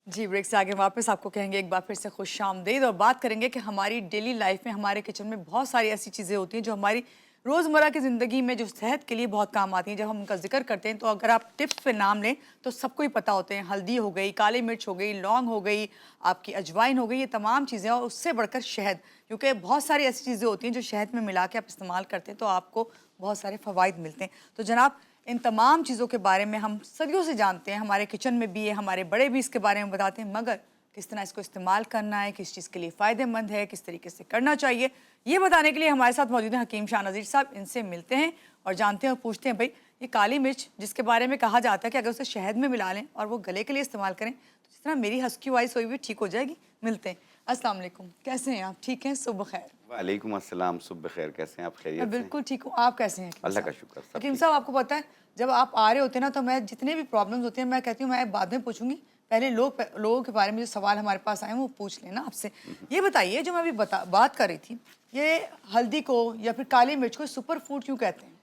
जी, break से आगे वापस आपको कहेंगे एक बार फिर से खुशामदीद और बात करेंगे कि हमारी डेली लाइफ में हमारे किचन में बहुत सारी ऐसी चीज़ें होती हैं जो हमारी रोज़मर्रा की ज़िंदगी में जो सेहत के लिए बहुत काम आती हैं। जब हम उनका जिक्र करते हैं तो अगर आप टिप्स पे नाम लें तो सबको ही पता होते हैं। हल्दी हो गई, काली मिर्च हो गई, लौंग हो गई, आपकी अजवाइन हो गई, ये तमाम चीज़ें और उससे बढ़कर शहद, क्योंकि बहुत सारी ऐसी चीज़ें होती हैं जो शहद में मिला के आप इस्तेमाल करते हैं तो आपको बहुत सारे फ़वाइद मिलते हैं। तो जनाब, इन तमाम चीज़ों के बारे में हम सदियों से जानते हैं, हमारे किचन में भी है, हमारे बड़े भी इसके बारे में बताते हैं, मगर किस तरह इसको इस्तेमाल करना है, किस चीज़ के लिए फ़ायदेमंद है, किस तरीके से करना चाहिए, ये बताने के लिए हमारे साथ मौजूद हैं हकीम शाह नज़ीर साहब। इनसे मिलते हैं और जानते हैं और पूछते हैं, भाई ये काली मिर्च जिसके बारे में कहा जाता है कि अगर उसे शहद में मिला लें और वो गले के लिए इस्तेमाल करें तो जिस तरह मेरी हस्की वाइस हुई हुई ठीक हो जाएगी। मिलते हैं। अस्सलाम वालेकुम, कैसे हैं आप? ठीक हैं? सुबह खैर। वालेकुम अस्सलाम, सुबह खैर, कैसे हैं आप? मैं खैरियत से? बिल्कुल ठीक हूँ, आप कैसे हैं हकीम अल्लाह का साहब? शुक्र, सब हकीम ठीक। साहब, आपको पता है जब आप आ रहे होते हैं ना तो मैं जितने भी प्रॉब्लम्स होती हैं मैं कहती हूँ मैं बाद में पूछूंगी, पहले लोगों के बारे में जो सवाल हमारे पास आए हैं वो पूछ लेना आपसे। ये बताइए, जो मैं अभी बात कर रही थी, ये हल्दी को या फिर काली मिर्च को सुपर फूड क्यों कहते हैं?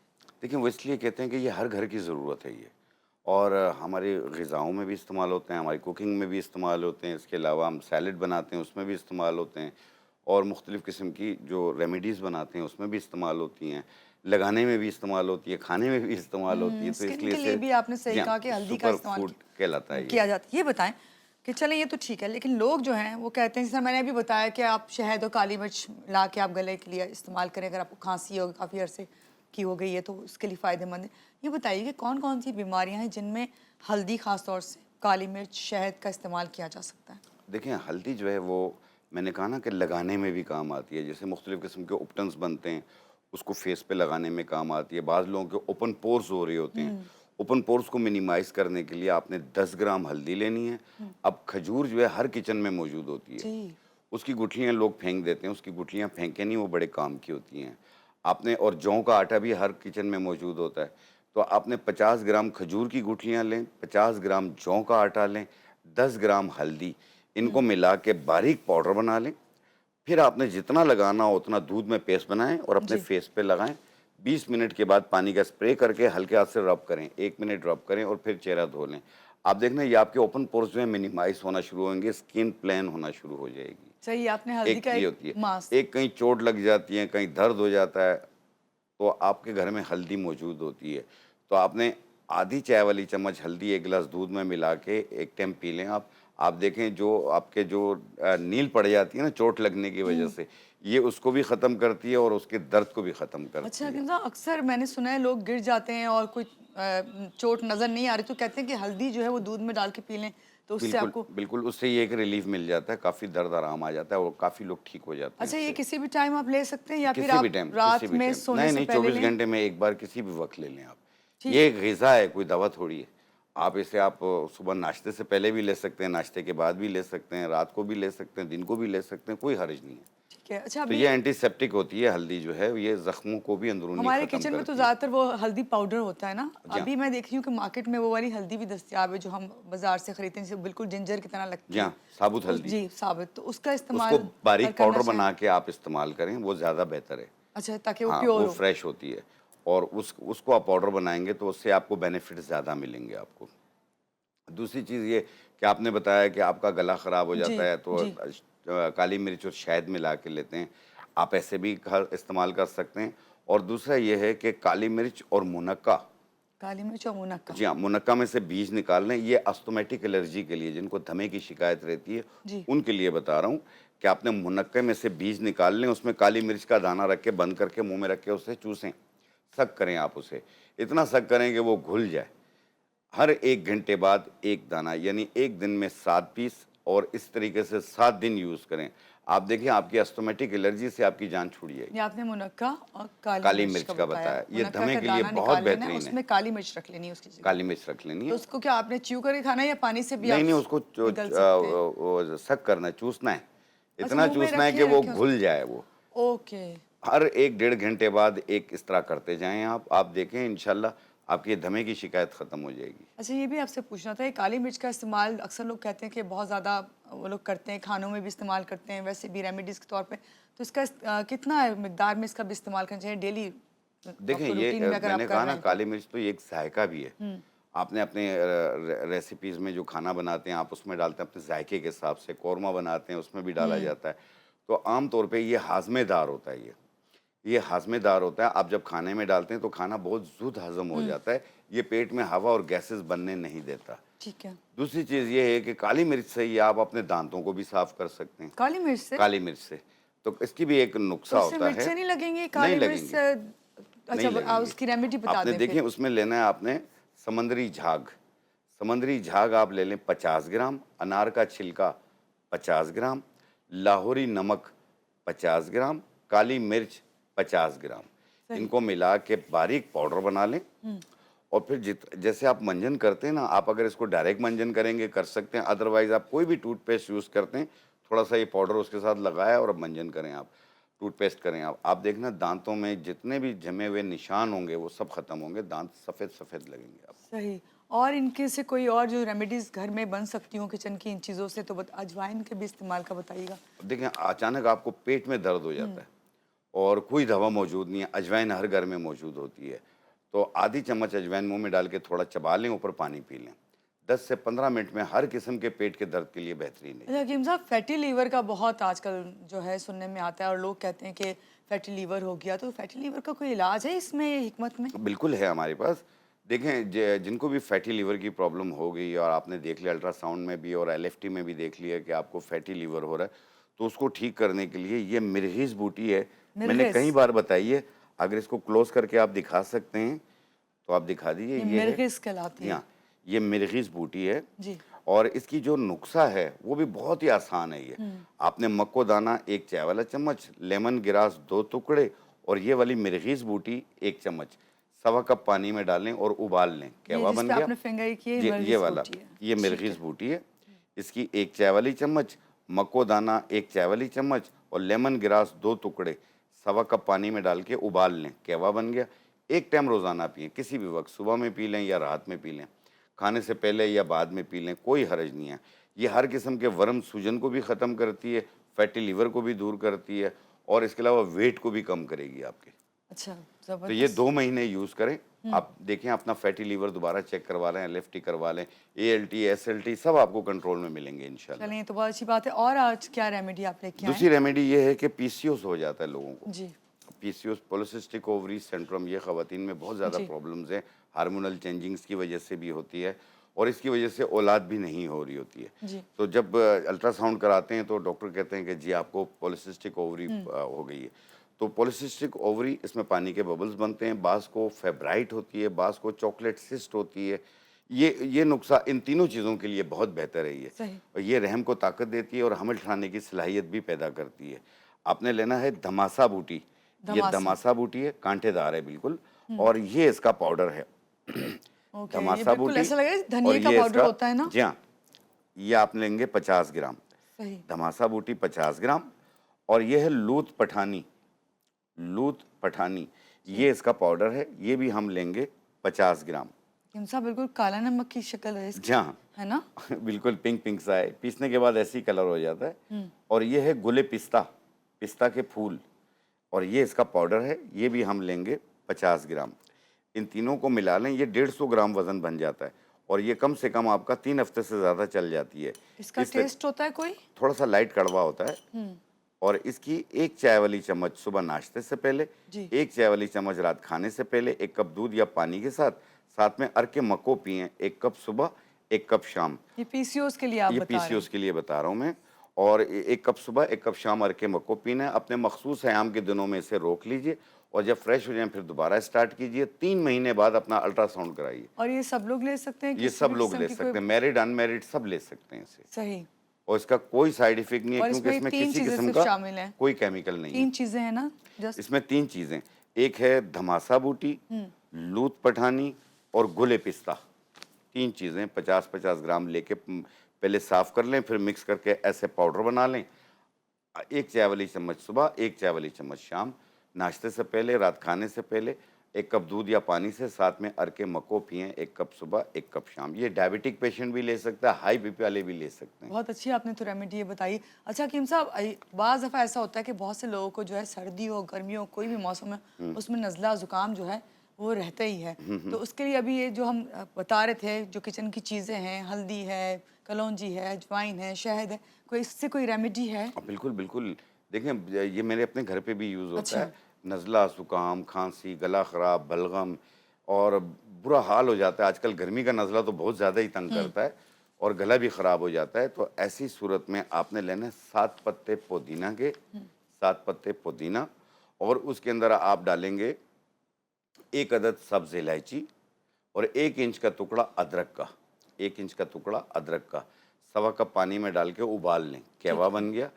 देखिए, वो इसलिए कहते हैं कि ये हर घर की ज़रूरत है ये, और हमारी ग़िज़ाओं में भी इस्तेमाल होते हैं, हमारी कुकिंग में भी इस्तेमाल होते हैं। इसके अलावा हम सैलेड बनाते हैं, उसमें भी इस्तेमाल होते हैं, और मुख्तलिफ़ किस्म की जो रेमेडीज़ बनाते हैं उसमें भी इस्तेमाल होती हैं, लगाने में भी इस्तेमाल होती है, खाने में भी इस्तेमाल होती है, तो स्किन इसलिए के लिए इसे भी आपने जी सही हाँ, कहा कि हल्दी का सुपर इस्तेमाल फूड कहलाता है ये। किया जाता है। ये बताएं कि चलें, ये तो ठीक है, लेकिन लोग जो हैं वो कहते हैं, जैसे मैंने अभी बताया कि आप शहद और काली मिर्च ला के आप गले के लिए इस्तेमाल करें, अगर आपको खांसी हो काफ़ी अरसे की हो गई है तो उसके लिए फ़ायदेमंद है। ये बताइए कि कौन कौन सी बीमारियां हैं जिनमें हल्दी ख़ास तौर से, काली मिर्च, शहद का इस्तेमाल किया जा सकता है? देखिए, हल्दी जो है वो मैंने कहा ना कि लगाने में भी काम आती है। जैसे मुख्तलिफ़ किस्म के उपटन्स बनते हैं, उसको फेस पे लगाने में काम आती है। बाज़ लोगों के ओपन पोर्स हो रहे होते हैं, ओपन पोर्स को मिनिमाइज़ करने के लिए आपने 10 ग्राम हल्दी लेनी है। अब खजूर जो है हर किचन में मौजूद होती है, जी। उसकी गुठलियाँ लोग फेंक देते हैं, उसकी गुठलियाँ फेंकें नहीं, वो बड़े काम की होती हैं। आपने, और जौ का आटा भी हर किचन में मौजूद होता है, तो आपने 50 ग्राम खजूर की गुठलियाँ लें, 50 ग्राम जौ का आटा लें, 10 ग्राम हल्दी, इनको मिला के बारीक पाउडर बना लें। फिर आपने जितना लगाना हो उतना दूध में पेस्ट बनाएं और अपने जी। फेस पे लगाएं। 20 मिनट के बाद पानी का स्प्रे करके हल्के हाथ से रब करें, 1 मिनट रब करें और फिर चेहरा धो लें। आप देखना, ये आपके ओपन पोर्स जो है मिनिमाइज होना शुरू होंगे, स्किन प्लेन होना शुरू हो जाएगी। सही, आपने हल्दी एक का ये एक होती है। मास्क। एक कहीं चोट लग जाती है, कहीं दर्द हो जाता है, तो आपके घर में हल्दी मौजूद होती है। तो आपने आधी चाय वाली चम्मच हल्दी 1 गिलास दूध में मिला के एक टाइम पी लें आप। आप देखें, जो आपके जो नील पड़ जाती है ना चोट लगने की वजह से, ये उसको भी ख़त्म करती है और उसके दर्द को भी ख़त्म अच्छा, करती है। लेकिन ना अक्सर मैंने सुना है लोग गिर जाते हैं और कोई चोट नज़र नहीं आ रही तो कहते हैं कि हल्दी जो है वो दूध में डाल के पी लें तो उससे बिल्कुल, आपको। बिल्कुल, उससे ये एक रिलीफ़ मिल जाता है, काफ़ी दर्द आराम आ जाता है और काफ़ी लोग ठीक हो जाते हैं अच्छा, ये इससे। किसी भी टाइम आप ले सकते हैं या फिर किसी भी आप टाइम, किसी रात भी में टाइम। सोने नहीं, से नहीं, पहले 24 लें? घंटे में एक बार किसी भी वक़्त ले लें आप। ठीक ये है। एक ग़िज़ा है, कोई दवा थोड़ी है। आप इसे आप सुबह नाश्ते से पहले भी ले सकते हैं, नाश्ते के बाद भी ले सकते हैं, रात को भी ले सकते हैं, दिन को भी ले सकते हैं, कोई हर्ज नहीं है। ठीक है। अच्छा, तो अभी ये एंटीसेप्टिक होती है हल्दी जो है, ये ज़ख्मों को भी अंदरूनी हमारे ख़त्म किचन में तो करती है। ज़्यादातर वो हल्दी पाउडर होता है ना, जी हाँ, अभी मैं देख रही हूँ कि मार्केट में वो वाली हल्दी भी दस्तियाब है जो हम बाजार से खरीदते हैं, जिसे बिल्कुल जिंजर की तरह जी लगती है। हाँ, साबुत उस हल्दी। जी, साबित, तो उसका उसको इस्तेमाल अगर बारीक करना पाउडर चाहें। बना के आप इस्तेमाल करें, वो ज़्यादा बेहतर है। अच्छा, ताकि वो हाँ, प्योर वो हो। फ्रेश होती है, और उसको आप पाउडर बनाएँगे तो उससे आपको बेनिफिट ज़्यादा मिलेंगे आपको। दूसरी चीज़ ये कि आपने बताया कि आपका गला ख़राब हो जी। जाता है तो जी। काली मिर्च और शहद मिला के लेते हैं। आप ऐसे भी इस्तेमाल कर सकते हैं। और दूसरा ये है कि काली मिर्च और मुनक्का, काली मिर्च और मुनक्का। जी हाँ, मुनक्का में से बीज निकाल लें। ये अस्थमैटिक एलर्जी के लिए, जिनको दमे की शिकायत रहती है, जी। उनके लिए बता रहा हूँ कि आपने मुनक्के में से बीज निकाल लें, उसमें काली मिर्च का दाना रख के बंद करके मुँह में रख के उसे चूसें। सक करें आप उसे, इतना सक करें कि वो घुल जाए। हर 1 घंटे बाद 1 दाना, यानी 1 दिन में 7 पीस, और इस तरीके से 7 दिन यूज़ करें। आप देखिए, आपकी अस्थमैटिक एलर्जी से आपकी जान छूट ये जाएगी। आपने मुनक्का और काली काली मिर्च का मिर्च का बताया। बताया, ये मुनक्का दमे का के लिए दाना बहुत निकाल लेना है, बेहतरीन है। उसमें काली मिर्च रख लेनी है उसकी जगह। काली मिर्च रख लेनी तो है। उसको क्या आपने च्यू करके खाना है या पानी से भी नहीं, आप नहीं, उसको निगल सकते हैं? सक करना है, चूसना है। अच्छा, इतना मुँह में चूसना है कि रखे वो रखें उसको। घुल जाए वो। ओके। हर 1 डेढ़ घंटे बाद एक इस तरह करते जाएँ आप। आप देखें, इंशाल्लाह आपकी ये दमे की शिकायत ख़त्म हो जाएगी। अच्छा, ये भी आपसे पूछना था, ये काली मिर्च का इस्तेमाल अक्सर लोग कहते हैं कि बहुत ज़्यादा वो लोग करते हैं, खानों में भी इस्तेमाल करते हैं, वैसे भी रेमेडीज़ के तौर पे। तो इसका कितना मिकदार में इसका भी इस्तेमाल करना चाहिए डेली देखें, आपको ये रूटीन में अगर आप मैंने कर कहा रहे ना, हैं तो? काली मिर्च तो ये एक ज़ायक़ा भी है। आपने अपने रेसिपीज़ में जो खाना बनाते हैं आप उसमें डालते हैं अपने जायके के हिसाब से, कौरमा बनाते हैं उसमें भी डाला जाता है। तो आम तौर पे ये हाज़मेदार होता है ये हाज़मेदार होता है। आप जब खाने में डालते हैं तो खाना बहुत ज़ुद हज़म हो जाता है। ये पेट में हवा और गैसेज़ बनने नहीं देता। ठीक है। दूसरी चीज़ ये है कि काली मिर्च से ये आप अपने दांतों को भी साफ़ कर सकते हैं, काली मिर्च से? काली मिर्च से। तो इसकी भी एक तो नुस्ख़ा उससे होता है। मिर्चें नहीं लगेंगी? नहीं काली मिर्च लगेंगी, से नहीं अच्छा लगेंगी। उसकी रेमेडी बता आपने दें देखिए फिर। उसमें लेना है आपने समुद्री झाग। समुद्री झाग आप ले लें 50 ग्राम, अनार का छिलका 50 ग्राम, लाहौरी नमक 50 ग्राम, काली मिर्च 50 ग्राम। सही। इनको मिला के बारीक पाउडर बना लें और फिर जैसे आप मंजन करते हैं ना, आप अगर इसको डायरेक्ट मंजन करेंगे कर सकते हैं, अदरवाइज़ आप कोई भी टूथपेस्ट यूज़ करते हैं, थोड़ा-सा ये पाउडर उसके साथ लगाया और अब मंजन करें आप, टूथपेस्ट करें आप। आप देखना दाँतों में जितने भी जमे हुए निशान होंगे वो सब खत्म होंगे, दाँत सफ़ेद-सफ़ेद लगेंगे आपको। सही। और इनके से कोई और जो रेमेडीज़ घर में बन सकती हों किचन की इन चीज़ों से तो अजवाइन के भी इस्तेमाल का बताइएगा। देखिए अचानक आपको पेट में दर्द हो जाता है और कोई दवा मौजूद नहीं है, अजवाइन हर घर में मौजूद होती है। तो आधी चम्मच अजवाइन मुँह में डाल के थोड़ा चबा लें, ऊपर पानी पी लें। 10 से 15 मिनट में हर किस्म के पेट के दर्द के लिए बेहतरीन है। अच्छा हकीम साहब, फैटी लीवर का बहुत आजकल जो है सुनने में आता है और लोग कहते हैं कि फैटी लीवर हो गया, तो फैटी लीवर का कोई इलाज है इसमें हिकमत में? बिल्कुल है हमारे पास। देखें जिनको भी फैटी लीवर की प्रॉब्लम हो गई और आपने देख लिया अल्ट्रासाउंड में भी और एलएफटी में भी देख लिया कि आपको फैटी लीवर हो रहा है, तो उसको ठीक करने के लिए ये मिर्गिज़ बूटी है। मैंने मिर्गिज़? कई बार बताई है, अगर इसको क्लोज़ करके आप दिखा सकते हैं, तो आप दिखा दीजिए ये ये है। मिर्गिज़ कहलाती जी है। हाँ, ये मिर्गिज़ बूटी है जी। और इसकी जो नुस्ख़ा है, वो भी बहुत ही आसान है ये। आपने मक्को दाना 1 चाय वाला चम्मच, लेमन ग्रास 2 टुकड़े और ये वाली मिर्गिज़ बूटी 1 चम्मच, सवा कप पानी में डालें और उबाल लें। ये कहवा जिस बन पे गया। आपने फिंगर की है, जी, ये मिर्गिज़ वाला, बूटी है। ये ठीक मिर्गिज़ है। बूटी है। इसकी 1 चाय वाली चम्मच, मक्को दाना 1 चाय वाली चम्मच और लेमन ग्रास 2 टुकड़े, सवा कप पानी में डाल के उबाल लें। कहवा बन गया। 1 टाइम रोज़ाना पिएँ, किसी भी वक़्त, सुबह में पी लें या रात में पी लें। खाने से पहले या बाद में पी लें, कोई हर्ज नहीं है। ये हर किस्म के वर्म सूजन को भी ख़त्म करती है, फैटी लीवर को भी दूर करती है और इसके अलावा वेट को भी कम करेगी आपके। अच्छा, तो ये ज़बरदस्त। 2 महीने यूज़ करें। आप देखें अपना फैटी लीवर दोबारा चेक करवा लें, एलएफटी करवा लें, एएलटी, एसएलटी सब आपको कंट्रोल में मिलेंगे इंशाल्लाह। चलिए, ये तो बहुत अच्छी बात है। और आज क्या रेमेडी आप लेके आए हैं? दूसरी रेमेडी ये है कि पीसीओएस हो जाता है लोगों को। जी, पीसीओएस पॉलिसिस्टिक ओवरी सिंड्रोम ये ख़वातीन में बहुत ज़्यादा जी, प्रॉब्लम्स हैं, हार्मोनल चेंजिंग्स की वजह से भी होती है और इसकी वजह से औलाद भी नहीं हो रही होती है। जी। तो जब अल्ट्रासाउंड कराते हैं तो डॉक्टर कहते हैं कि जी आपको पॉलिसिस्टिक ओवरी हो गई है। तो पॉलिसिस्टिक ओवरी इसमें पानी के बबल्स बनते हैं, बाज़ को फेब्राइट होती है, बाज़ को चॉकलेट सिस्ट होती है। ये नुस्ख़ा इन तीनों चीज़ों के लिए बहुत बेहतर है ये। सही। और ये रहम को ताकत देती है और हमल उठाने की सलाहियत भी पैदा करती है। आपने लेना है धमासा बूटी। ये धमासा। धमासा बूटी है, कांटेदार है बिल्कुल और ये इसका पाउडर है। ओके, ये धमासा बिल्कुल बूटी ऐसा लग रहा है और धनिये का ये पाउडर इसका, होता है ना? जी हाँ, ये आप लेंगे 50 ग्राम। सही। धमासा बूटी 50 ग्राम और ये है लूत पठानी। लूत पठानी, ये इसका पाउडर है, ये भी हम लेंगे 50 ग्राम। हकीम साहब, बिल्कुल काला नमक की शक्ल है इसकी, जी हाँ, है ना? बिल्कुल पिंक पिंक सा है, पीसने के बाद ऐसे ही कलर हो जाता है। और ये है गुले पिस्ता, पिस्ता के फूल और ये इसका पाउडर है, ये भी हम लेंगे 50 ग्राम। इन तीनों को मिला लें, ये 150 ग्राम वज़न बन जाता है और ये कम से कम आपका 3 हफ्ते से ज़्यादा चल जाती है। इसका इस तरह टेस्ट होता है कोई? थोड़ा-सा लाइट कड़वा होता है और इसकी 1 चाय वाली चम्मच सुबह नाश्ते से पहले, जी। 1 चाय वाली चम्मच रात खाने से पहले, 1 कप दूध या पानी के साथ, साथ में अर्क मको पिएँ, 1 कप सुबह, 1 कप शाम। ये पीसीओएस के लिए आप ये बता रहे हैं? पीसीओएस के लिए बता रहा हूँ मैं। और 1 कप सुबह, 1 कप शाम अर्क मको पीना है। अपने मखसूस आयाम के दिनों में इसे रोक लीजिए और जब फ्रेश हो जाएँ फिर दोबारा स्टार्ट कीजिए। 3 महीने बाद अपना अल्ट्रासाउंड कराइए। और ये सब लोग ले सकते हैं? ये किसी सब भी लोग किस्म ले की सकते कोई? हैं, मैरिड, अनमैरिड सब ले सकते हैं इसे। सही। और इसका कोई साइड इफ़ेक्ट नहीं है और क्योंकि इसमें इसमें 3 किसी चीज़ें किस्म सिर्फ का शामिल हैं? कोई केमिकल नहीं है। 3 चीज़ें हैं ना? जस्ट इसमें 3 चीज़ें, एक है धमासा बूटी, लूत पठानी और गुले पिस्ता। 3 चीज़ें 50-50 ग्राम लेके पहले साफ़ कर लें, फिर मिक्स करके ऐसे पाउडर बना लें। 1 चाय वाली चम्मच सुबह, 1 चाय वाली चम्मच शाम, नाश्ते से पहले, रात खाने से पहले 1 कप दूध या पानी से, साथ में अर्क मको पिएँ, 1 कप सुबह, 1 कप शाम। ये डायबिटिक पेशेंट भी ले सकता है, हाई बीपी वाले भी ले सकते हैं। बहुत अच्छी आपने तो रेमेडी ये बताई। अच्छा हकीम साहब, बाज़ दफ़ा ऐसा होता है कि बहुत से लोगों को जो है सर्दी हो, गर्मी हो, कोई भी मौसम है, उसमें नज़ला ज़ुकाम जो है वो रहता ही है। तो उसके लिए अभी ये जो हम बता रहे थे, जो किचन की चीज़ें हैं, हल्दी है, कलौंजी है, अजवाइन है, शहद है, कोई इससे कोई रेमेडी है? बिल्कुल, बिल्कुल। देखें ये मेरे अपने घर पे भी यूज़ होता अच्छा। है। नज़ला, ज़ुकाम, खाँसी, गला ख़राब, बलगम और बुरा हाल हो जाता है। आजकल गर्मी का नज़ला तो बहुत ज़्यादा ही तंग करता है और गला भी ख़राब हो जाता है। तो ऐसी सूरत में आपने लेना है 7 पत्ते पुदीना के, 7 पत्ते पुदीना और उसके अंदर आप डालेंगे 1 अदद सब्ज़ इलायची और 1 इंच का टुकड़ा अदरक का, 1 इंच का टुकड़ा अदरक का, सवा कप पानी में डाल के उबाल लें, कहवा ठीक है। बन गया।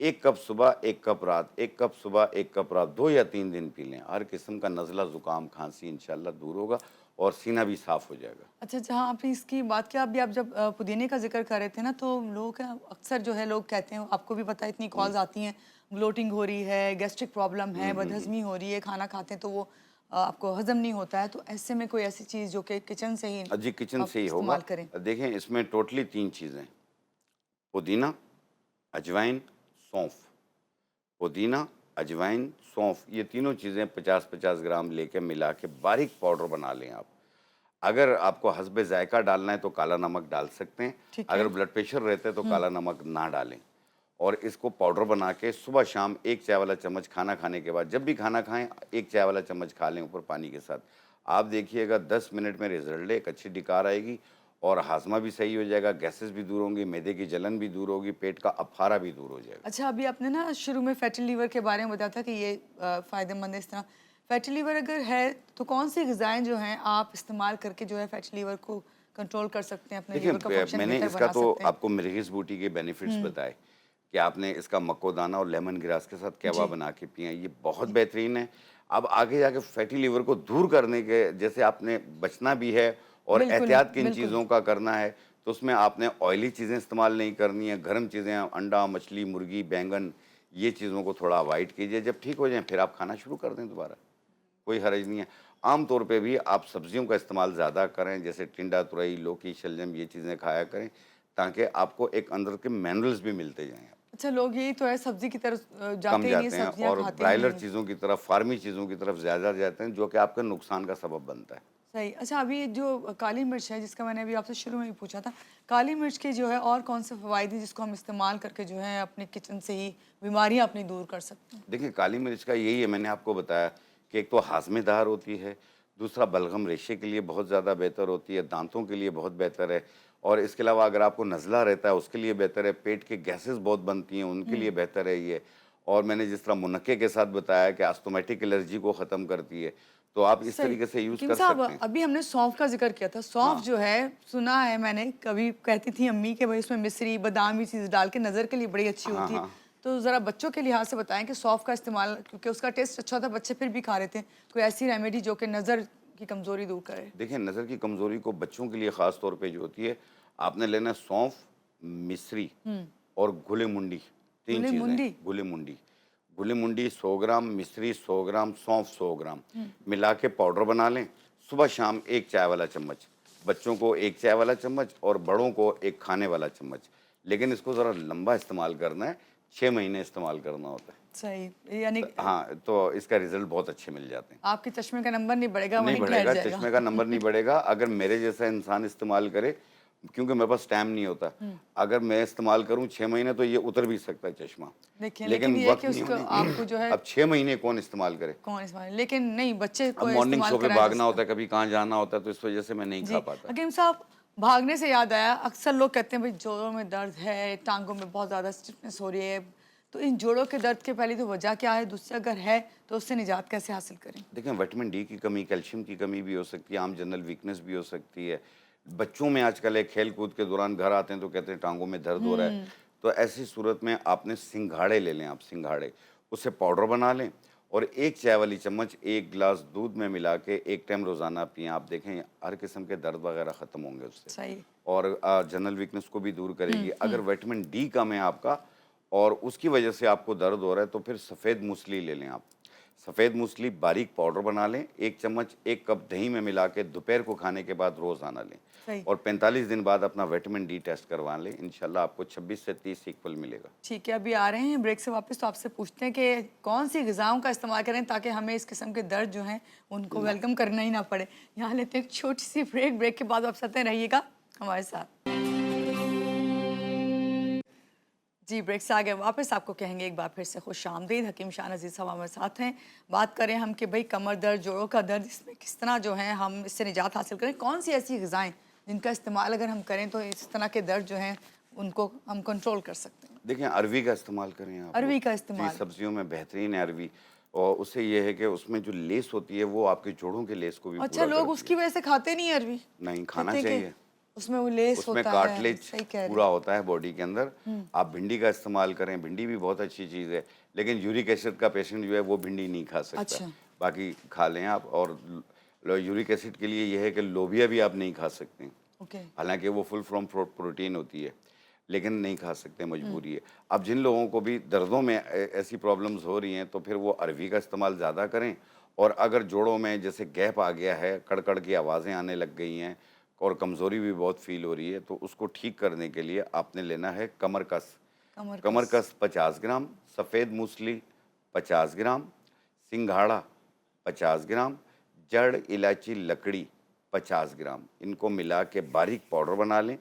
1 कप सुबह, 1 कप रात, 1 कप सुबह, 1 कप रात, 2 या 3 दिन पी लें। हर किस्म का नज़ला, ज़ुकाम, खाँसी इंशाअल्लाह दूर होगा और सीना भी साफ़ हो जाएगा। अच्छा, जहाँ आपने इसकी बात की, अभी आप जब पुदीने का ज़िक्र कर रहे थे ना, तो लोग क्या अक्सर जो है लोग कहते हैं, आपको भी पता है इतनी कॉल्स आती हैं, ब्लोटिंग हो रही है, गैस्ट्रिक प्रॉब्लम है, बदहज़मी हो रही है, खाना खाते हैं तो वो आपको हज़म नहीं होता है, तो ऐसे में कोई ऐसी चीज़ जो कि किचन से ही जी, किचन आप से ही होगा। इस्तेमाल करें? देखें इसमें टोटली 3 चीज़ें, पुदीना, अजवाइन, सौंफ। पुदीना, अजवाइन, सौंफ ये तीनों चीज़ें 50-50 ग्राम लेके मिला के बारीक पाउडर बना लें आप। अगर आपको हस्बे ज़ायक़ा डालना है तो काला नमक डाल सकते हैं। ठीक अगर है। ब्लड प्रेशर रहता है तो काला नमक ना डालें। और इसको पाउडर बना के सुबह शाम 1 चाय वाला चम्मच खाना खाने के बाद जब भी खाना खाएँ 1 चाय वाला चम्मच खा लें ऊपर पानी के साथ। आप देखिएगा 10 मिनट में रिज़ल्ट है, एक अच्छी डकार आएगी और हाज़मा भी सही हो जाएगा, गैसेज़ भी दूर होंगी, मैदे की जलन भी दूर होगी, पेट का अफारा भी दूर हो जाएगा। अच्छा, अभी आपने ना शुरू में फैटी लीवर के बारे में बताया था कि ये फ़ायदेमंद है इस तरह। फैटी लीवर अगर है तो कौन सी ग़िज़ाएँ जो हैं आप इस्तेमाल करके जो है फैटी लीवर को कंट्रोल कर सकते हैं, अपने देखिए लीवर का फंक्शन मैंने बेहतर इसका बना तो सकते हैं? आपको मिर्गिस बूटी के बेनिफिट्स बताए कि आपने इसका मक्कोदाना और लेमन ग्रास के साथ कहवा जी, बना के पिएँ, ये बहुत जी। बेहतरीन है। अब आगे जाके फैटी लीवर को दूर करने के जैसे आपने बचना भी है और बिल्कुल, एहतियात किन बिल्कुल। चीज़ों का करना है, तो उसमें आपने ऑयली चीज़ें इस्तेमाल नहीं करनी है, गर्म चीज़ें, अंडा, मछली, मुर्गी, बैंगन, ये चीज़ों को थोड़ा अवॉइड कीजिए। जब ठीक हो जाएँ फिर आप खाना शुरू कर दें दोबारा। कोई हर्ज नहीं है। आम तौर पे भी आप सब्जियों का इस्तेमाल ज़्यादा करें, जैसे टिंडा, तुरई, लौकी, शलजम ये चीज़ें खाया करें, ताकि आपको एक अंदर के मिनरल्स भी मिलते जाएँ। अच्छा, लोग यही तो है, सब्ज़ी की तरफ कम जाते ही नहीं है, जाते हैं सब्जियाँ और खाते ही नहीं ब्रायलर हैं। चीज़ों की तरफ, फार्मी चीज़ों की तरफ ज़्यादा जाते हैं, जो कि आपके नुकसान का सबब बनता है। सही। अच्छा, अभी जो काली मिर्च है, जिसका मैंने अभी आपसे शुरू में भी पूछा था, काली मिर्च के जो है और कौन से फ़वाइद हैं जिसको हम इस्तेमाल करके जो है अपने किचन से ही बीमारियाँ अपनी दूर कर सकते हैं? देखिए, काली मिर्च का यही है मैंने आपको बताया कि एक तो हाज़मेदार होती है, दूसरा बलगम रेशे के लिए बहुत ज़्यादा बेहतर होती है, दाँतों के लिए बहुत बेहतर है और इसके अलावा अगर आपको नज़ला रहता है उसके लिए बेहतर है, पेट के गैसेज़ बहुत बनती हैं उनके लिए बेहतर है ये। और मैंने जिस तरह मुनक्के के साथ बताया कि अस्थमैटिक एलर्जी को ख़त्म करती है, तो आप इस सही। तरीके से यूज़ हकीम कर साहब, सकते हैं। अभी हमने सौंफ का ज़िक्र किया था। सौंफ हाँ, जो है, सुना है मैंने, कभी कहती थी अम्मी कि भई उसमें मिश्री, बादाम ये चीज़ डाल के नज़र के लिए बड़ी अच्छी हाँ, होती है। हाँ। तो ज़रा बच्चों के लिहाज से बताएँ कि सौंफ का इस्तेमाल, क्योंकि उसका टेस्ट अच्छा था, बच्चे फिर भी खा रहे थे। कोई ऐसी रेमेडी जो कि नज़र की कमज़ोरी दूर करे? देखिए, नज़र की कमज़ोरी को बच्चों के लिए ख़ास तौर पे जो होती है, आपने लेना है सौंफ, मिश्री और गुले मुंडी, 3 गुले चीज़ें। मुंडी? गुले मुंडी, गुले मुंडी 100 ग्राम, मिश्री 100 ग्राम, सौंफ 100 ग्राम, मिला के पाउडर बना लें। सुबह-शाम 1 चाय वाला चम्मच, बच्चों को 1 चाय वाला चम्मच और बड़ों को 1 खाने वाला चम्मच। लेकिन इसको ज़रा लंबा इस्तेमाल करना है, 6 महीने इस्तेमाल करना होता है। सही। यानी हाँ, तो इसका रिज़ल्ट बहुत अच्छे मिल जाते हैं। आपके चश्मे का नंबर नहीं बढ़ेगा, नहीं वहीं ठहर बढ़ेगा, जाएगा। चश्मे का नंबर नहीं बढ़ेगा, अगर मेरे जैसा इंसान इस्तेमाल करे, क्योंकि मेरे पास टाइम नहीं होता। अगर मैं इस्तेमाल करूँ 6 महीने तो ये उतर भी सकता है चश्मा, देखिए, लेकिन लेकिन ये है वक़्त कि नहीं उसको होने आपको जो है अब 6 महीने कौन इस्तेमाल करे? कौन इस्तेमाल, लेकिन नहीं, बच्चे अब को मॉर्निंग इस्तेमाल शो पे कराया जा भागना सकता होता है। है, कभी कहाँ जाना होता है, तो इस वजह से मैं नहीं जी, खा पाता। हकीम साहब, भागने से याद आया, अक्सर लोग कहते हैं भाई जोड़ों में दर्द है, टांगों में बहुत ज़्यादा स्टिफनेस हो रही है, तो इन जोड़ों के दर्द की पहली तो वजह क्या है, दूसरी अगर है तो उससे निजात कैसे हासिल करें? देखें, विटामिन डी की कमी, कैल्शियम की कमी भी हो सकती है, आम जनरल वीकनेस भी हो सकती है। बच्चों में आजकल है खेल-कूद के दौरान घर आते हैं तो कहते हैं टाँगों में दर्द हो रहा है। तो ऐसी सूरत में आपने सिंघाड़े ले लें आप सिंघाड़े, उससे पाउडर बना लें और 1 चाय वाली चम्मच 1 ग्लास दूध में मिला के 1 टाइम रोज़ाना पिएँ। आप देखें हर किस्म के दर्द वगैरह ख़त्म होंगे उससे सही। और जनरल वीकनेस को भी दूर करेगी। अगर विटामिन डी कम है आपका और उसकी वजह से आपको दर्द हो रहा है तो फिर सफ़ेद मूसली ले लें आप। सफ़ेद मूसली बारीक पाउडर बना लें, 1 चम्मच 1 कप दही में मिला के दोपहर को खाने के बाद रोज़ाना लें सही। और 45 दिन बाद अपना विटामिन डी टेस्ट करवा लें। इंशाल्लाह आपको 26 से 30 इक्वल मिलेगा। ठीक है, अभी आ रहे हैं ब्रेक से वापस, तो आपसे पूछते हैं कि कौन सी ग़िज़ाओं का इस्तेमाल करें ताकि हमें इस किस्म के दर्द जो हैं उनको वेलकम करना ही ना पड़े। यहाँ लेते हैं एक छोटी सी ब्रेक, ब्रेक के बाद वापस आते हैं, रहिएगा हमारे साथ। जी, ब्रेक से आ गए वापस, आपको कहेंगे एक बार फिर से खुशामदीद। हकीम शाह अज़ीज़ साहब हमारे साथ हैं। बात करें हम कि भाई कमर दर्द, जोड़ों का दर्द, इसमें किस तरह जो है हम इससे निजात हासिल करें, कौन सी ऐसी ग़िज़ाएँ जिनका इस्तेमाल अगर हम करें तो इस तरह के दर्द जो हैं उनको हम कंट्रोल कर सकते हैं। देखिए, अरवी का इस्तेमाल करें आप लोग। अरवी का जी, इस्तेमाल। सब्जियों में बेहतरीन है अरवी और उससे ये है कि उसमें जो लेस होती है वो आपके जोड़ों के लेस को भी अच्छा, पूरा लोग करती उसकी है। वजह से खाते नहीं है अरवी? नहीं, खाना कहते हैं कि चाहिए। उसमें वो लेस उसमें होता है। कार्टिलेज सही कह रहे पूरा हैं। होता है बॉडी के अंदर। आप भिंडी का इस्तेमाल करें, भिंडी भी बहुत अच्छी चीज़ है, लेकिन यूरिक एसिड का पेशेंट जो है वो भिंडी नहीं खा सकता। अच्छा। बाकी खा लें आप। और यूरिक एसिड के लिए ये है कि लोबिया भी आप नहीं खा सकते, ओके। हालांकि वो फुल फ्रॉम प्रोटीन होती है, लेकिन नहीं खा सकते, मजबूरी है। अब जिन लोगों को भी दर्दों में ऐसी प्रॉब्लम्स हो रही हैं तो फिर वो अरवी का इस्तेमाल ज़्यादा करें। और अगर जोड़ों में जैसे गैप आ गया है, कड़कड़ की आवाज़ें आने लग गई हैं और कमज़ोरी भी बहुत फील हो रही है, तो उसको ठीक करने के लिए आपने लेना है कमर कस। कमर कमर कस। कस 50 ग्राम, सफ़ेद मूसली 50 ग्राम, सिंघाड़ा 50 ग्राम, जड़ इलायची लकड़ी 50 ग्राम। इनको मिला के बारीक पाउडर बना लें।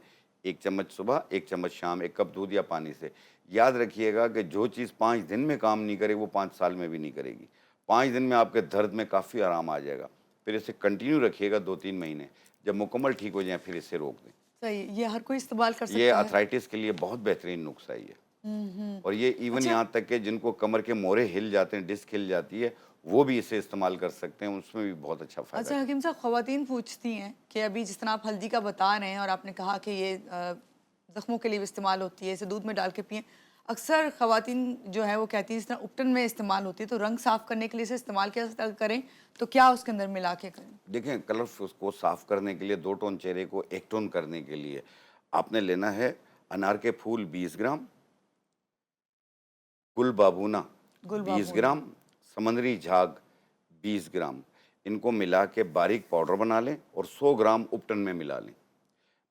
1 चम्मच सुबह, 1 चम्मच शाम, 1 कप दूध या पानी से। याद रखिएगा कि जो चीज़ 5 दिन में काम नहीं करे वो 5 साल में भी नहीं करेगी। 5 दिन में आपके दर्द में काफ़ी आराम आ जाएगा। फिर इसे कंटिन्यू रखिएगा 2-3 महीने। जब मुकम्मल ठीक हो जाए फिर इसे रोक दें। सही, ये हर कोई इस्तेमाल कर ये सकता है। अर्थराइटिस के लिए बहुत बेहतरीन नुस्खा है ये। और ये इवन अच्छा। यहाँ तक कि जिनको कमर के मोरे हिल जाते हैं, डिस्क हिल जाती है, वो भी इसे इस्तेमाल कर सकते हैं, उसमें भी बहुत अच्छा फ़ायदा अच्छा है। हकीम साहब, ख़वातीन पूछती हैं कि अभी जिस तरह आप हल्दी का बता रहे हैं और आपने कहा कि ये ज़ख्मों के लिए भी इस्तेमाल होती है, इसे दूध में डाल के पिएं। अक्सर ख़वातीन जो है वो कहती हैं इस तरह उपटन में इस्तेमाल होती है, तो रंग साफ़ करने के लिए इसे इस्तेमाल कैसे करें, तो क्या उसके अंदर मिला के करें? देखें, कलर को साफ़ करने के लिए 2 टोन चेहरे को 1 टोन करने के लिए आपने लेना है अनार के फूल 20 ग्राम, गुल बाबूना गुल 20 बाबून। ग्राम, समंदरी झाग 20 ग्राम। इनको मिला के बारीक पाउडर बना लें और 100 ग्राम उपटन में मिला लें।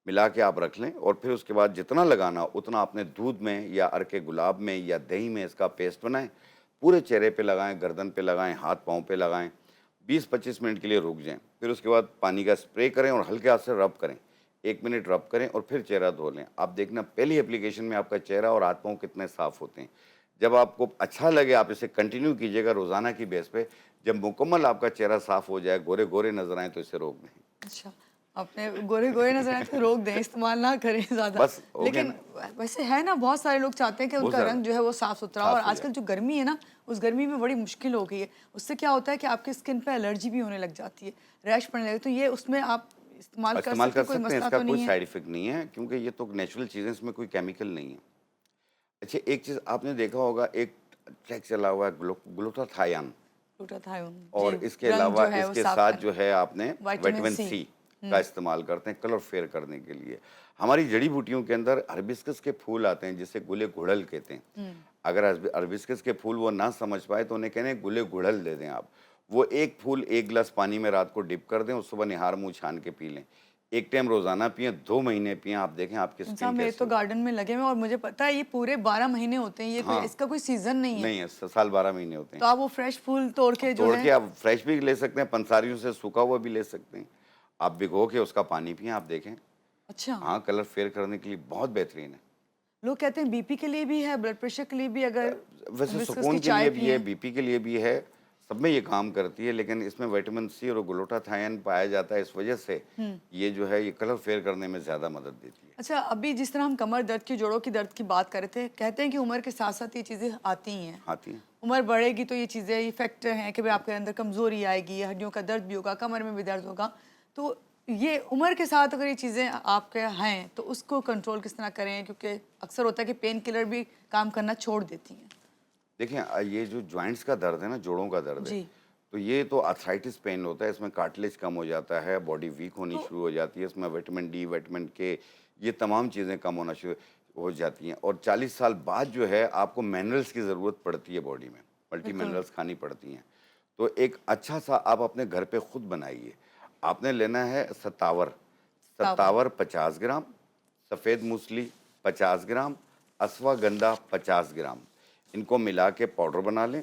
मिला के आप रख लें और फिर उसके बाद जितना लगाना उतना आपने दूध में या अर्के गुलाब में या दही में इसका पेस्ट बनाएं। पूरे चेहरे पे लगाएं, गर्दन पे लगाएं, हाथ पाँव पे लगाएं। 20-25 मिनट के लिए रुक जाएं। फिर उसके बाद पानी का स्प्रे करें और हल्के हाथ से रब करें। 1 मिनट रब करें और फिर चेहरा धो लें। आप देखना पहली एप्लीकेशन में आपका चेहरा और हाथ पाँव कितने साफ़ होते हैं। जब आपको अच्छा लगे आप इसे कंटिन्यू कीजिएगा रोज़ाना की बेस पे। जब मुकम्मल आपका चेहरा साफ़ हो जाए, गोरे-गोरे नज़र आएँ तो इसे रोक दें। अच्छा, आपने गोरे-गोरे नज़र आए तो रोक दें, इस्तेमाल ना करें ज़्यादा। बस हो गया लेकिन ना। वैसे है ना, बहुत सारे लोग चाहते हैं कि बहुत उनका ज़्यादा रंग जो है वो साफ़-सुथरा हो, और साफ़ हो आजकल जाए। जो गर्मी है ना, उस गर्मी में बड़ी मुश्किल हो गई है। उससे क्या होता है कि आपकी स्किन पे एलर्जी भी होने लग जाती है, रैश पड़ने लगे, तो ये उसमें आप इस्तेमाल कर इस्तेमाल सकते कर हैं, कोई सकते हैं, मसला इसका तो कोई नहीं है? साइड इफ़ेक्ट नहीं है क्योंकि ये तो नेचुरल चीज़ें, इसमें कोई केमिकल नहीं है। अच्छा, एक चीज़ आपने देखा होगा, एक ट्रैक चला हुआ है ग्लूटाथायोन। ग्लूटाथायोन, जी, और इसके रंग अलावा जो है वो इसके साफ़ साथ करने, जो है आपने विटामिन विटामिन सी। सी का इस्तेमाल करते हैं कलर फेयर करने के लिए। हमारी जड़ी बूटियों के अंदर हिबिस्कस के फूल आते हैं जिसे गुले गुड़हल कहते हैं। अगर हिबिस्कस के फूल वो ना समझ पाए तो उन्हें कहने गुले गुड़हल दे दें आप। वो एक फूल 1 गिलास पानी में रात को डिप कर दें और सुबह निहार मुँह छान के पी लें। 1 टाइम रोज़ाना पिएँ, 2 महीने पिएँ, आप देखें आपकी इंसान स्किन मेरे कैसी तो हो। गार्डन में लगे हुए हैं और मुझे पता है ये पूरे 12 महीने होते हैं, ये कोई हाँ, इसका कोई सीज़न नहीं है। नहीं है, साल 12 महीने होते तो हैं। आप वो फ्रेश फूल तोड़ के जो तोड़ है। के आप फ्रेश भी ले सकते हैं, पंसारियों से सूखा हुआ भी ले सकते हैं। आप भिगो के उसका पानी पिएँ, आप देखें। अच्छा, हाँ, कलर फेयर करने के लिए बहुत बेहतरीन है। लोग कहते हैं बीपी के लिए भी है, ब्लड प्रेशर के लिए भी, अगर वैसे हिबिस्कस की सुकून के चाय लिए भी है, पिएं। बीपी के लिए भी है, सब में ये काम करती है, लेकिन इसमें विटामिन सी और ग्लूटाथायोन पाया जाता है, इस वजह से ये जो है ये कलर फेयर करने में ज़्यादा मदद देती है। अच्छा, अभी जिस तरह हम कमर दर्द की, जोड़ों की दर्द की बात कर रहे थे, कहते हैं कि उम्र के साथ साथ ये चीज़ें आती ही हैं। आती हैं। उम्र बढ़ेगी तो ये चीज़ें, ये फैक्टर हैं कि भाई आपके अंदर कमज़ोरी आएगी, हड्डियों का दर्द भी होगा, कमर में भी दर्द होगा। तो ये उम्र के साथ अगर ये चीज़ें आपके हैं तो उसको कंट्रोल किस तरह करें, क्योंकि अक्सर होता है कि पेन किलर भी काम करना छोड़ देती हैं। देखिए ये जो जॉइंट्स का दर्द है ना, जोड़ों का दर्द है, जी। तो ये तो आर्थराइटिस पेन होता है, इसमें कार्टिलेज कम हो जाता है, बॉडी वीक होनी तो शुरू हो जाती है, इसमें विटामिन डी, विटामिन के, ये तमाम चीज़ें कम होना शुरू हो जाती हैं और 40 साल बाद जो है आपको मिनरल्स की ज़रूरत पड़ती है बॉडी में, मल्टी बिल्कुल। मिनरल्स खानी पड़ती हैं। तो एक अच्छा सा आप अपने घर पे खुद बनाइए। आपने लेना है सत्तावर, तावा। सत्तावर 50 ग्राम, सफ़ेद मूसली 50 ग्राम, अश्वगंधा 50 ग्राम। इनको मिला के पाउडर बना लें।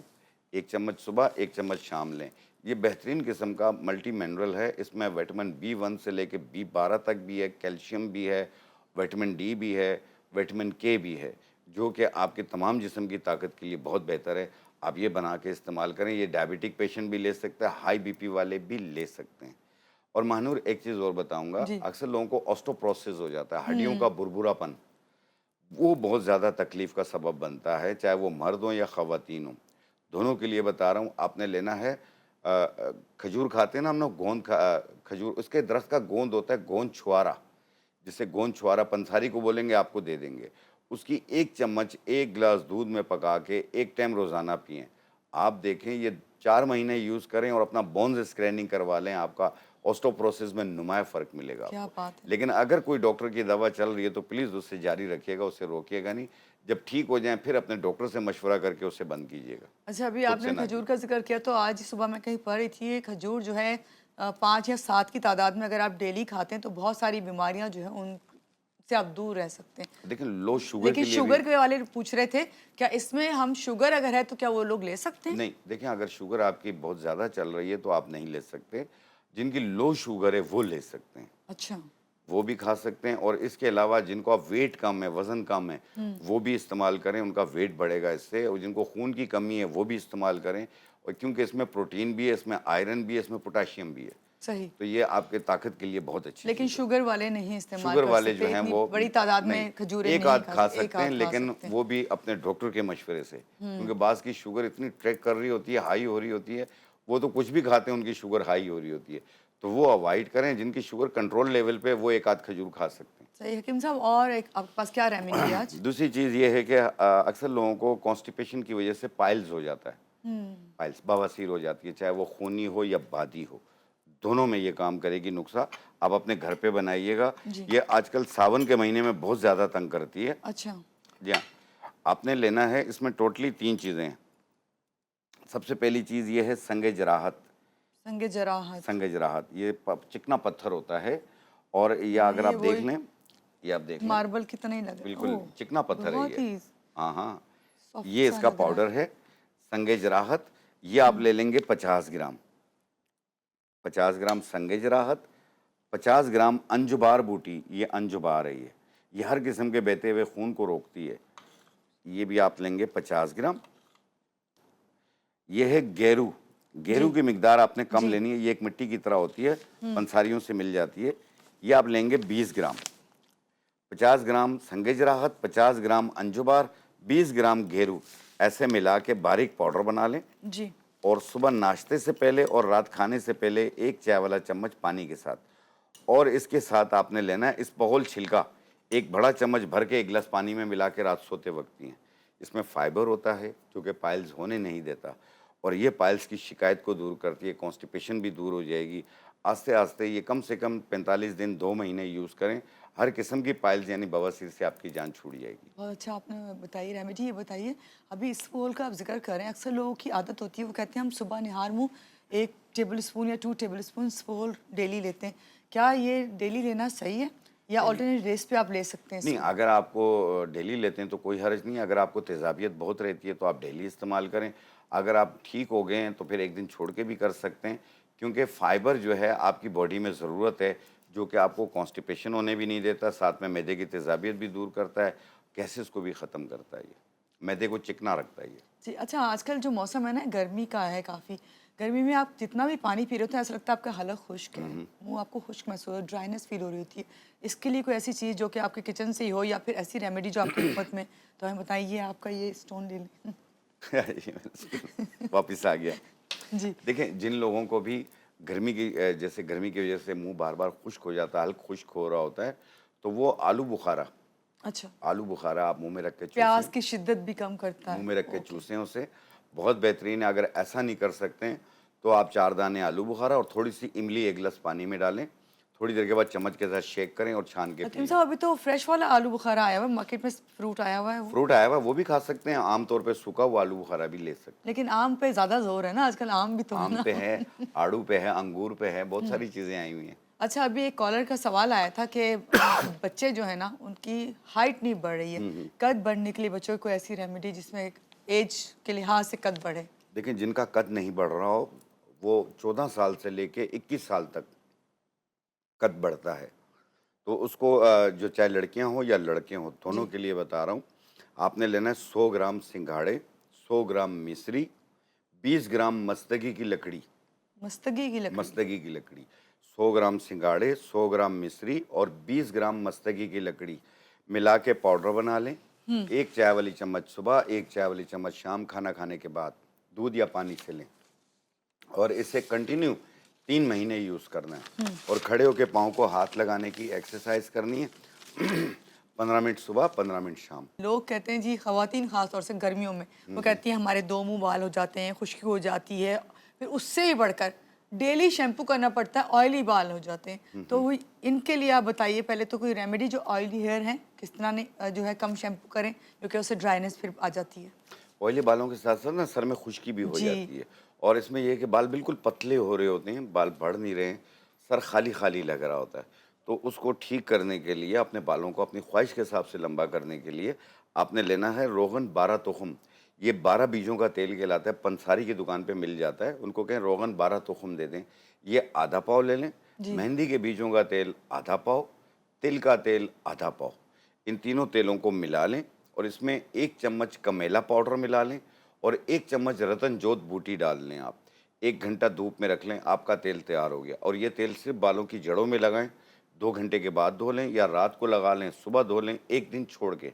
1 चम्मच सुबह, 1 चम्मच शाम लें। ये बेहतरीन किस्म का मल्टी मिनरल है। इसमें विटामिन बी1 से लेके बी12 तक भी है, कैल्शियम भी है, विटामिन डी भी है, विटामिन के भी है, जो कि आपके तमाम जिस्म की ताकत के लिए बहुत बेहतर है। आप ये बना के इस्तेमाल करें। ये डायबिटिक पेशेंट भी ले सकता है, हाई बीपी वाले भी ले सकते हैं। और महानूर एक चीज़ और बताऊंगा, जी। अक्सर लोगों को ऑस्टोप्रोसिस हो जाता है, हड्डियों का हुँ। भुरभुरापन, वो बहुत ज़्यादा तकलीफ़ का सबब बनता है, चाहे वो मर्द हों या ख़वातीन हों। दोनों के लिए बता रहा हूँ। आपने लेना है खजूर खाते हैं ना हम लोग, खजूर, उसके दरख्त का गोंद होता है, गोंद छुआरा, जिसे गोंद छुआरा पंसारी को बोलेंगे, आपको दे देंगे। उसकी 1 चम्मच 1 गिलास दूध में पका के 1 टाइम रोज़ाना पिएँ। आप देखें, ये 4 महीने यूज़ करें और अपना बोन्स स्क्रैनिंग करवा लें, आपका ऑस्टोप्रोसिस में नुमाया फ़र्क मिलेगा क्या आपको। बात है! लेकिन अगर कोई डॉक्टर की दवा चल रही है तो प्लीज़ उससे जारी रखिएगा, उससे रोकिएगा नहीं। जब ठीक हो जाएँ फिर अपने डॉक्टर से मशवरा करके उसे बंद कीजिएगा, अच्छा, अभी खुद से आपने ना खजूर कीजिए। का ज़िक्र किया तो आज ही सुबह मैं कहीं पढ़ रही थी, ये खजूर जो है 5 या 7 की तादाद में अगर आप डेली खाते हैं तो बहुत सारी बीमारियाँ जो हैं उनसे आप दूर रह सकते हैं। लेकिन लो शुगर लेकिन के लिए भी शुगर के वाले पूछ रहे थे, क्या इसमें हम शुगर अगर है तो क्या वो लोग ले सकते हैं? नहीं, देखिए, अगर शुगर आपकी बहुत ज़्यादा चल रही है तो आप नहीं ले सकते। जिनकी लो शुगर है वो ले सकते हैं, अच्छा। वो भी खा सकते हैं। और इसके अलावा जिनको आप वेट कम है, वज़न कम है, वो भी इस्तेमाल करें, उनका वेट बढ़ेगा इससे। और जिनको खून की कमी है वो भी इस्तेमाल करें, और क्योंकि इसमें प्रोटीन भी है, इसमें आयरन भी है, इसमें पोटेशियम भी है। सही। तो ये आपके ताकत के लिए बहुत अच्छी लेकिन चीज़ है। शुगर वाले नहीं इस्तेमाल शुगर कर वाले जो सकते, हैं इतनी वो बड़ी तादाद नहीं, में खजूरें एक नहीं आध खा खा सकते, एक सकते हैं, आध खा लेकिन सकते हैं। वो भी अपने डॉक्टर के मशवरे से, क्योंकि बाज़ की शुगर इतनी ट्रैक कर रही होती है, हाई हो रही होती है, वो तो कुछ भी खाते हैं, उनकी शुगर हाई हो रही होती है। तो वो अवॉइड करें। जिनकी शुगर कंट्रोल लेवल पे है, वो एक आध खजूर खा सकते हैं। सही हकीम साहब, और एक आपके पास क्या रेमेडी है आज? दूसरी चीज़ ये है कि अक्सर लोगों को कॉन्स्टिपेशन की वजह से पाइल्स हो जाता है। पाइल्स, बवासीर हो जाती है, चाहे वो खूनी हो या बादी हो, दोनों में ये काम करेगी नुस्खा। आप अपने घर पे बनाइएगा। जी। ये आजकल सावन के महीने में बहुत ज़्यादा तंग करती है। अच्छा। जी हाँ, आपने लेना है, इसमें टोटली 3 चीज़ें हैं। सबसे पहली चीज़ ये है संगे जराहत। संगे जराहत। संगे जराहत, ये चिकना पत्थर होता है, और या अगर ये आप वो देख लें, ये आप देख लें, मार्बल की तरह ही लग रहा है। बिल्कुल ओह! चिकना पत्थर है बहुत ये। ही हाँ, हाँ। सॉफ्ट ये सा इसका लग रहा पाउडर है। है, संगे जराहत। ये आप ले लेंगे 50 ग्राम। 50 ग्राम संगे जराहत, 50 ग्राम अंजुबार बूटी, ये अंजुबार है ये हर किस्म के बहते हुए खून को रोकती है। ये भी आप लेंगे 50 ग्राम। ये है गेरू। गेरू जी, की मिकदार आपने कम जी। लेनी है, ये एक मिट्टी की तरह होती है, पंसारियों से मिल जाती है। ये आप लेंगे 20 ग्राम। 50 ग्राम संगे जराहत, 50 ग्राम अंजुबार, 20 ग्राम गेरू, ऐसे मिला के बारीक पाउडर बना लें। जी। और सुबह नाश्ते से पहले और रात खाने से पहले 1 चाय वाला चम्मच पानी के साथ। और इसके साथ आपने लेना है इसबगोल छिलका, एक बड़ा चम्मच भर के 1 गिलास पानी में मिला के रात सोते वक्त पिएं। इसमें फाइबर होता है जो कि पाइल्स होने नहीं देता, और ये पाइल्स की शिकायत को दूर करती है, कॉन्स्टिपेशन भी दूर हो जाएगी। आस्ते आस्ते ये कम से कम 45 दिन, 2 महीने यूज़ करें, हर किस्म की पाइल्स यानी बवासीर से आपकी जान छूट जाएगी। बहुत अच्छा आपने बताई रेमेडी। ये बताइए, अभी इसबगोल का आप ज़िक्र कर रहे हैं, अक्सर लोगों की आदत होती है, वो कहते हैं हम सुबह निहार मुँह 1 टेबल स्पून या 2 टेबल स्पून इसबगोल डेली लेते हैं। क्या ये डेली लेना सही है या नहीं, नहीं। अल्टरनेट डेज़ पे आप ले सकते हैं नहीं, इसको? अगर आपको डेली लेते हैं तो कोई हर्ज नहीं है। अगर आपको तेज़ाबियत बहुत रहती है तो आप डेली इस्तेमाल करें। अगर आप ठीक हो गए हैं तो फिर 1 दिन छोड़ के भी कर सकते हैं, क्योंकि फ़ाइबर जो है आपकी बॉडी में ज़रूरत है, जो कि आपको कॉन्स्टिपेशन होने भी नहीं देता, साथ में मैदे की तेज़ाबियत भी दूर करता है, गैसेस को भी ख़त्म करता है ये, मैदे को चिकना रखता है ये। जी, अच्छा, आजकल जो मौसम है ना गर्मी का है काफ़ी। गर्मी में आप जितना भी पानी पी रहे होते हैं ऐसा लगता है आपका हलक खुश्क है, मुँह आपको खुश्क महसूस हो, ड्राइनेस फ़ील हो रही होती है। इसके लिए कोई ऐसी चीज़ जो कि आपके किचन से ही हो या फिर ऐसी रेमेडी जो आपकी हिकमत में, तो हमें बताइए, आपका ये स्टोन ले लें। वापिस आ गया। जी। देखें, जिन लोगों को भी गर्मी की जैसे गर्मी की वजह से मुँह बार-बार खुश्क हो जाता है, हल्का खुश्क हो रहा होता है, तो वो अच्छा, आलू बुखारा आप मुँह में रख के प्यास चूसें। की शिद्दत भी कम करता मुँह है। में रख के ओके। चूसें उसे, बहुत बेहतरीन है। अगर ऐसा नहीं कर सकते हैं तो आप 4 दाने आलू बुखारा और थोड़ी सी इमली 1 गिलास पानी में डालें, थोड़ी देर के बाद चम्मच के साथ शेक करें और छान के हकीम पिएं। साहब अभी तो फ्रेश वाला आलू बुखारा आया हुआ है, मार्केट में फ्रूट आया हुआ है वो। फ्रूट आया हुआ है, वो भी खा सकते हैं, आमतौर पे सूखा हुआ आलू बुखारा भी ले सकते हैं। लेकिन आम पे ज्यादा जोर है ना आजकल, आम भी तो है आम ना। पे है, आड़ू पे है, अंगूर पे है, बहुत सारी चीज़ें आई हुई हैं। अच्छा, अभी एक कॉलर का सवाल आया था कि बच्चे जो है ना उनकी हाइट नहीं बढ़ रही है, कद बढ़ने के लिए बच्चों को कोई ऐसी रेमेडी जिसमें एज के लिहाज से कद बढ़े। देखिए, जिनका कद नहीं बढ़ रहा हो, वो 14 साल से लेके 21 साल तक कद बढ़ता है। तो उसको जो चाहे लड़कियां हो या लड़के हों, दोनों जी। के लिए बता रहा हूँ। आपने लेना है 100 ग्राम सिंघाड़े, 100 ग्राम मिश्री, 20 ग्राम मस्तगी की लकड़ी। मस्तगी की लकड़ी। मस्तगी की लकड़ी, 100 ग्राम सिंघाड़े, 100 ग्राम मिश्री और 20 ग्राम मस्तगी की लकड़ी मिला के पाउडर बना लें। एक चाय वाली चम्मच सुबह, एक चाय वाली चम्मच शाम खाना खाने के बाद दूध या पानी से लें और इसे कंटिन्यू 3 महीने यूज़ करना है। और खड़े होकर पाँव को हाथ लगाने की एक्सरसाइज करनी है। 15 मिनट सुबह, 15 मिनट शाम। लोग कहते हैं जी, खवातीन खास तौर से गर्मियों में वो कहती हैं हमारे दो मुंह बाल हो जाते हैं, खुश्की हो जाती है, फिर उससे भी बढ़कर डेली शैम्पू करना पड़ता है, ऑयली बाल हो जाते हैं। तो इनके लिए आप बताइए पहले तो कोई रेमेडी जो ऑयली हेयर हैं किस तरह ने जो है कम शैम्पू करें क्योंकि उससे ड्राइनेस फिर आ जाती है। ऑयली बालों के साथ साथ ना सर में खुश्की भी हो जी। जाती है और इसमें यह है कि बाल बिल्कुल पतले हो रहे होते हैं, बाल बढ़ नहीं रहे हैं, सर खाली खाली लग रहा होता है। तो उसको ठीक करने के लिए, अपने बालों को अपनी ख्वाहिश के हिसाब से लंबा करने के लिए आपने लेना है रोगन 12 तुखम। ये 12 बीजों का तेल कहलाता है, पंसारी की दुकान पे मिल जाता है। उनको कहें रोगन 12 तुखम दे दें। ये आधा पाव ले लें। जी। मेहंदी के बीजों का तेल आधा पाव, तिल का तेल आधा पाव, इन तीनों तेलों को मिला लें और इसमें 1 चम्मच कमेला पाउडर मिला लें और 1 चम्मच रतन जोत बूटी डाल लें। आप 1 घंटा धूप में रख लें, आपका तेल तैयार हो गया। और ये तेल सिर्फ बालों की जड़ों में लगाएं, 2 घंटे के बाद धो लें या रात को लगा लें, सुबह धो लें, 1 दिन छोड़ के।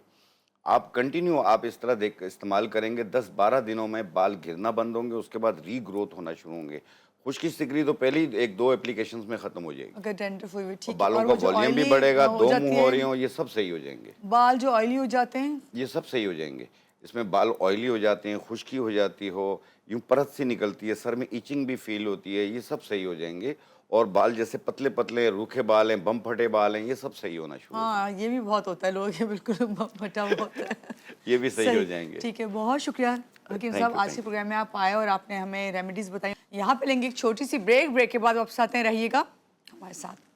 आप कंटिन्यू आप इस तरह देख इस्तेमाल करेंगे, 10-12 दिनों में बाल गिरना बंद होंगे, उसके बाद रीग्रोथ होना शुरू होंगे। खुश्की सिकरी तो पहले ही 1-2 एप्लीकेशंस में खत्म हो जाएगी अगर डेंड्रफ हुई हुई और ठीक है, बालों और का वो जो वॉल्यूम भी ऑयली बढ़ेगा, हो 2 जाती मुंह हो रही है, हों, ये सब सही हो जाएंगे। बाल जो ऑयली हो जाते हैं। ये सब सही हो जाएंगे। इसमें बाल ऑयली हो जाते हैं, खुश्की हो जाती हो, यूं परत सी निकलती है, सर में इचिंग भी फील होती है, ये सब सही हो जाएंगे। और बाल जैसे पतले पतले रूखे बाल हैं, बम फटे बाल हैं, ये सब सही होना शुरू हो हाँ, ये भी बहुत होता है, लोगों के बिल्कुल फटा हुआ होता है। जाएंगे। ये भी सही हो जाएंगे। ठीक है, बहुत शुक्रिया हकीम थैंक साहब, यू, आज थैंक के यू। प्रोग्राम में आप आए और आपने हमें रेमेडीज बताई। यहाँ पे लेंगे एक छोटी सी ब्रेक, ब्रेक के बाद वापस आते हैं, रहिएगा हमारे साथ।